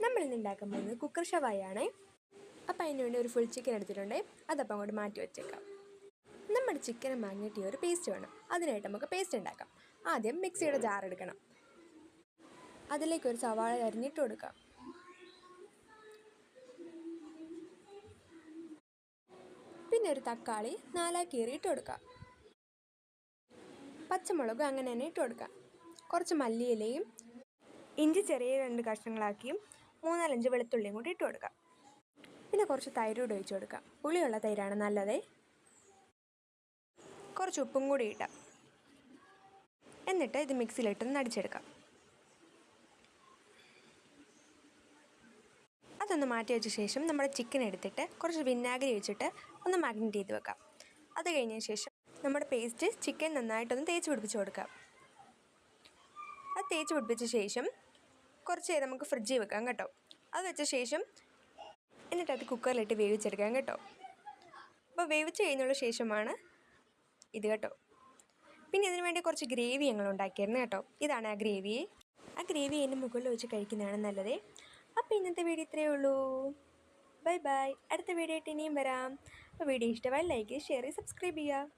നമ്മളിന്ന് ഉണ്ടാക്കാൻ പോകുന്നത് കുക്കർ ഷവായാണ്. അപ്പോൾ അതിന് വേണ്ടി ഒരു ഫുൾ ചിക്കൻ എടുത്തിട്ടുണ്ട്. അതപ്പം അങ്ങോട്ട് മാറ്റി വെച്ചേക്കാം. നമ്മുടെ ചിക്കനെ മാഗ്നേറ്റ് ചെയ്യാൻ ഒരു പേസ്റ്റ് വേണം. അതിനായിട്ട് നമുക്ക് പേസ്റ്റ് ഉണ്ടാക്കാം. ആദ്യം മിക്സിയുടെ ജാർ എടുക്കണം. അതിലേക്ക് ഒരു സവാള അരിഞ്ഞിട്ട് കൊടുക്കാം. പിന്നെ ഒരു തക്കാളി 4 കീറിയിട്ട് കൊടുക്കാം. പച്ചമുളക് അങ്ങനെ തന്നെ ഇട്ട് കൊടുക്കാം. കുറച്ച് മല്ലിയിലയും ഇഞ്ചി ചെറിയ 2 കഷ്ണങ്ങളാക്കിയും 3-4 വെളുത്തുള്ളിയും കൂടി ഇട്ട് കൊടുക്കാം. പിന്നെ കുറച്ച് തൈര് കൂടി ഒഴിച്ച് കൊടുക്കാം. പുളിയുള്ള തൈരാണ് നല്ലത്. കുറച്ച് ഉപ്പും കൂടി ഇട്ടാം. എന്നിട്ട് ഇത് മിക്സിയിലിട്ടൊന്ന് അടിച്ചെടുക്കാം. അതൊന്ന് മാറ്റി വെച്ച ശേഷം നമ്മുടെ ചിക്കൻ എടുത്തിട്ട് കുറച്ച് വിനാഗിരി ഒഴിച്ചിട്ട് ഒന്ന് മാഗ്നേറ്റ് ചെയ്ത് വെക്കാം. അത് കഴിഞ്ഞ ശേഷം നമ്മുടെ പേസ്റ്റ് ചിക്കൻ നന്നായിട്ടൊന്ന് തേച്ച് പിടിപ്പിച്ച് കൊടുക്കാം. അത് തേച്ച് പിടിപ്പിച്ച ശേഷം കുറച്ച് നേരം നമുക്ക് ഫ്രിഡ്ജിൽ വെക്കാം കേട്ടോ. അത് വെച്ച ശേഷം എന്നിട്ട് അത് കുക്കറിലിട്ട് വേവിച്ചെടുക്കാം കേട്ടോ. അപ്പോൾ വേവിച്ച് കഴിഞ്ഞുള്ള ശേഷമാണ് ഇത് കേട്ടോ. പിന്നെ ഇതിന് വേണ്ടി കുറച്ച് ഗ്രേവി ഞങ്ങൾ ഉണ്ടാക്കിയായിരുന്നു കേട്ടോ. ഇതാണ് ആ ഗ്രേവി അതിൻ്റെ മുകളിൽ വെച്ച് കഴിക്കുന്നതാണ് നല്ലത്. അപ്പോൾ ഇന്നത്തെ വീഡിയോ ഇത്രയേ ഉള്ളൂ. Bye bye. അടുത്ത വീഡിയോ ആയിട്ട് ഇനിയും വരാം. അപ്പോൾ വീഡിയോ ഇഷ്ടമായി ലൈക്ക്, ഷെയർ, സബ്സ്ക്രൈബ് ചെയ്യുക.